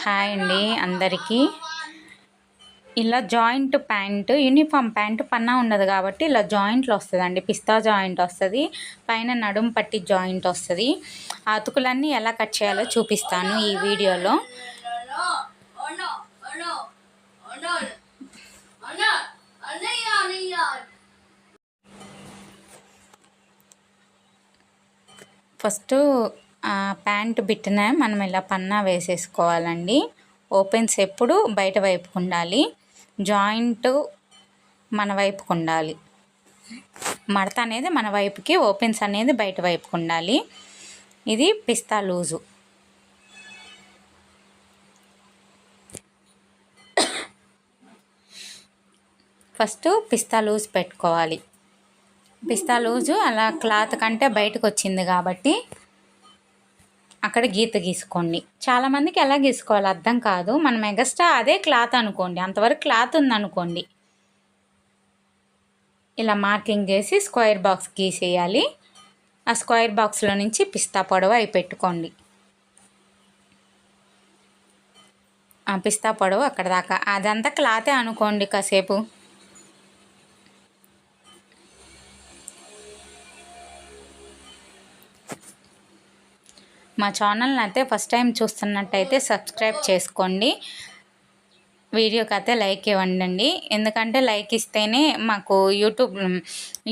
Hi అండి అందరికీ. ఇలా జాయింట్ ప్యాంటు యూనిఫామ్ ప్యాంటు పన్నా ఉండదు కాబట్టి ఇలా జాయింట్లు వస్తుందండి. పిస్తా జాయింట్ వస్తుంది, పైన నడుం పట్టి జాయింట్ వస్తుంది. ఆ అతుకులన్నీ ఎలా కట్ చేయాలో చూపిస్తాను ఈ వీడియోలో. ఫస్ట్ ప్యాంటు బిట్టిన మనం ఇలా పన్నా వేసేసుకోవాలండి. ఓపెన్స్ ఎప్పుడు బయట వైపుకు ఉండాలి, జాయింట్ మన వైపుకు ఉండాలి. మడత అనేది మన వైపుకి, ఓపెన్స్ అనేది బయట వైపుకు ఉండాలి. ఇది పిస్తా లూజు. ఫస్ట్ పిస్తా లూజ్ పెట్టుకోవాలి. పిస్తా లూజు అలా క్లాత్ కంటే బయటకు వచ్చింది కాబట్టి అక్కడ గీత గీసుకోండి. చాలామందికి ఎలా గీసుకోవాలి అర్థం కాదు. మనం ఎగస్ట్రా అదే క్లాత్ అనుకోండి, అంతవరకు క్లాత్ ఉందనుకోండి, ఇలా మార్కింగ్ చేసి స్క్వేర్ బాక్స్ గీసేయాలి. ఆ స్క్వేర్ బాక్స్లో నుంచి పిస్తా పొడవు అవి పెట్టుకోండి. ఆ పిస్తా పొడవు అక్కడ దాకా, అదంతా క్లాతే అనుకోండి కాసేపు. మా ఛానల్ని అయితే ఫస్ట్ టైం చూస్తున్నట్టయితే సబ్స్క్రైబ్ చేసుకోండి. వీడియోకి అయితే లైక్ ఇవ్వండి, ఎందుకంటే లైక్ ఇస్తేనే మాకు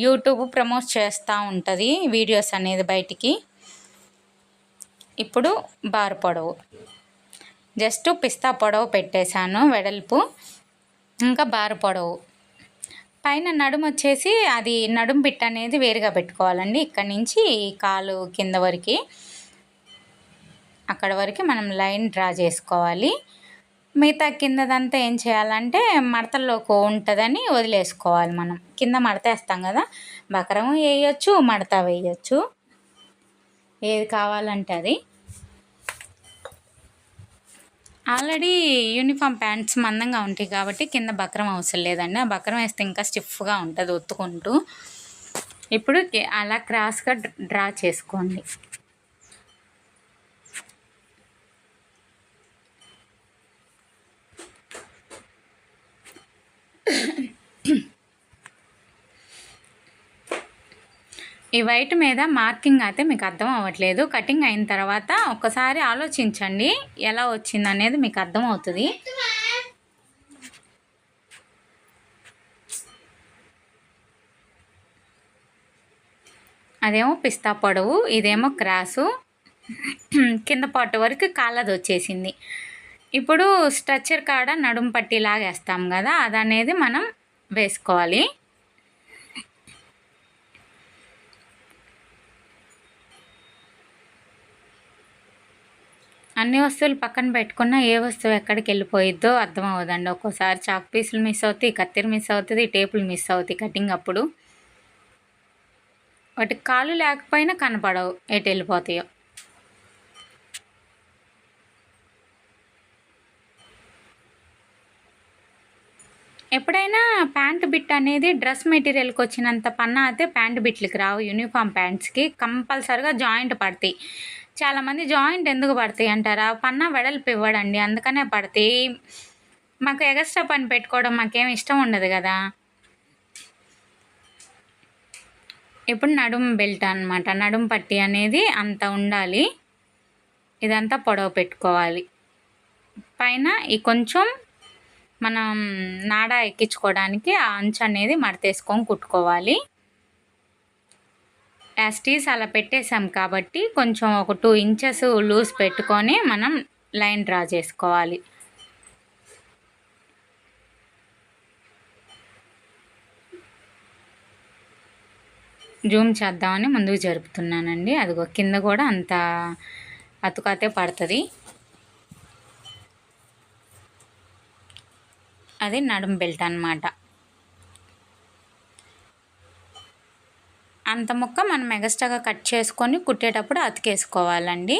యూట్యూబ్ ప్రమోట్ చేస్తూ ఉంటుంది వీడియోస్ అనేది బయటికి. ఇప్పుడు బారు పొడవు జస్ట్ పిస్తా పొడవు పెట్టేశాను వెడల్పు, ఇంకా బారు పొడవు. పైన నడుము వచ్చేసి అది నడుం బిట్ అనేది వేరుగా పెట్టుకోవాలండి. ఇక్కడి నుంచి కాలు కింద వరకు, అక్కడ వరకు మనం లైన్ డ్రా చేసుకోవాలి. మిగతా కిందదంతా ఏం చేయాలంటే మడతల్లోకి ఉంటుందని వదిలేసుకోవాలి. మనం కింద మడత వేస్తాం కదా, బకరం వేయచ్చు, మడత వేయచ్చు, ఏది కావాలంటే అది. ఆల్రెడీ యూనిఫామ్ ప్యాంట్స్ మందంగా ఉంటాయి కాబట్టి కింద బక్రం అవసరం లేదండి. ఆ బక్రం వేస్తే ఇంకా స్టిఫ్గా ఉంటుంది ఒత్తుకుంటూ. ఇప్పుడు అలా క్రాస్గా డ్రా చేసుకోండి. ఈ వైట్ మీద మార్కింగ్ అయితే మీకు అర్థం అవ్వట్లేదు. కటింగ్ అయిన తర్వాత ఒక్కసారి ఆలోచించండి ఎలా వచ్చింది అనేది మీకు అర్థమవుతుంది. అదేమో పిస్తా పొడవు, ఇదేమో క్రాసు, కింద పాటు వరకు కాళ్ళది వచ్చేసింది. ఇప్పుడు స్ట్రక్చర్ కాడ నడుం పట్టి లాగేస్తాం కదా, అదనేది మనం వేసుకోవాలి. అన్ని వస్తువులు పక్కన పెట్టుకున్నా ఏ వస్తువు ఎక్కడికి వెళ్ళిపోయిద్దో అర్థం అవ్వదండి. ఒక్కోసారి చాక్ పీసులు మిస్ అవుతాయి, కత్తెర మిస్ అవుతుంది, టేపులు మిస్ అవుతాయి కటింగ్ అప్పుడు. వాటికి కాళ్ళు లేకపోయినా కనపడవు ఎటు వెళ్ళిపోతాయో. ఎప్పుడైనా ప్యాంటు బిట్ అనేది డ్రెస్ మెటీరియల్కి వచ్చినంత పన్నా అయితే ప్యాంటు బిట్లకి రావు. యూనిఫామ్ ప్యాంట్స్కి కంపల్సరిగా జాయింట్ పడతాయి. చాలామంది జాయింట్ ఎందుకు పడతాయి అంటారా, పన్నా వెడల్పు ఇవ్వడండి, అందుకనే పడతాయి. మాకు ఎగస్ట్రా పని పెట్టుకోవడం మాకేం ఇష్టం ఉండదు కదా. ఇప్పుడు నడుం బెల్ట్ అనమాట, నడుం పట్టి అనేది అంత ఉండాలి. ఇదంతా పొడవు పెట్టుకోవాలి. పైన ఈ కొంచెం మనం నాడా ఎక్కించుకోవడానికి ఆ అంచు అనేది మడతేసుకొని కుట్టుకోవాలి. యాస్టీస్ అలా పెట్టేసాం కాబట్టి కొంచెం ఒక 2 ఇంచెస్ లూజ్ పెట్టుకొని మనం లైన్ డ్రా చేసుకోవాలి. జూమ్ చేద్దామని ముందుకు జరుపుతున్నానండి. అదిగో కింద కూడా అంత అతుకతే పడుతుంది. అది నడుం బెల్ట్ అన్నమాట. అంత ముక్క మనం ఎగస్ట్రాగా కట్ చేసుకొని కుట్టేటప్పుడు అతికేసుకోవాలండి.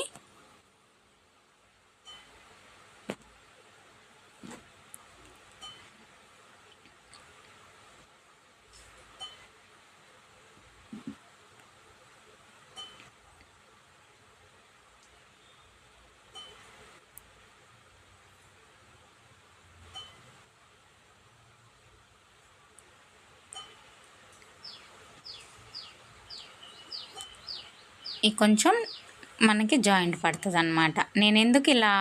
ఈ కొంచెం మనకి జాయింట్ పడుతుంది అన్నమాట. నేను ఎందుకు ఇలా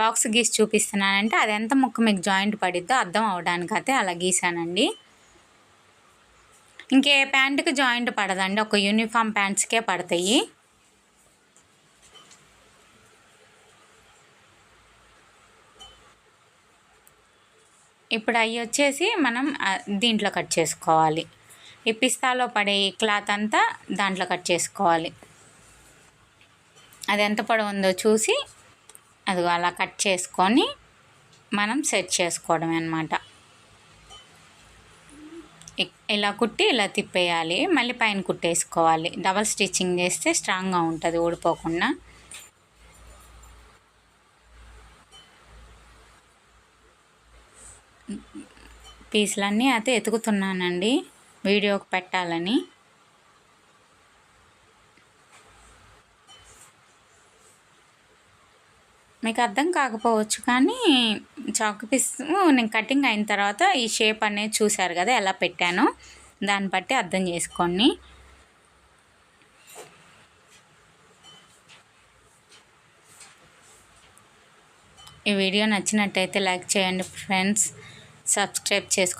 బాక్స్ గీసి చూపిస్తున్నానంటే అది ఎంత ముక్క మీకు జాయింట్ పడిద్దో అర్థం అవడానికి అయితే అలా గీసానండి. ఇంకే ప్యాంటుకి జాయింట్ పడదండి, ఒక యూనిఫామ్ ప్యాంట్స్కే పడతాయి. ఇప్పుడు అవి వచ్చేసి మనం దీంట్లో కట్ చేసుకోవాలి. ఈ పిస్తాలో పడే క్లాత్ అంతా దాంట్లో కట్ చేసుకోవాలి. అది ఎంత పొడవు ఉందో చూసి అది అలా కట్ చేసుకొని మనం సెట్ చేసుకోవడమే అన్నమాట. ఇలా కుట్టి ఇలా తిప్పేయాలి, మళ్ళీ పైన కుట్టేసుకోవాలి. డబల్ స్టిచ్చింగ్ చేస్తే స్ట్రాంగ్గా ఉంటుంది ఊడిపోకుండా. పీసులన్నీ అయితే ఎతుకుతున్నానండి వీడియోకి పెట్టాలని. మీకు అర్థం కాకపోవచ్చు కానీ చాకు పీసు నేను కటింగ్ అయిన తర్వాత ఈ షేప్ అనేది చూశారు కదా ఎలా పెట్టానో, దాన్ని బట్టి అర్థం చేసుకోండి. ఈ వీడియో నచ్చినట్టయితే లైక్ చేయండి ఫ్రెండ్స్, సబ్స్క్రైబ్ చేసుకోండి.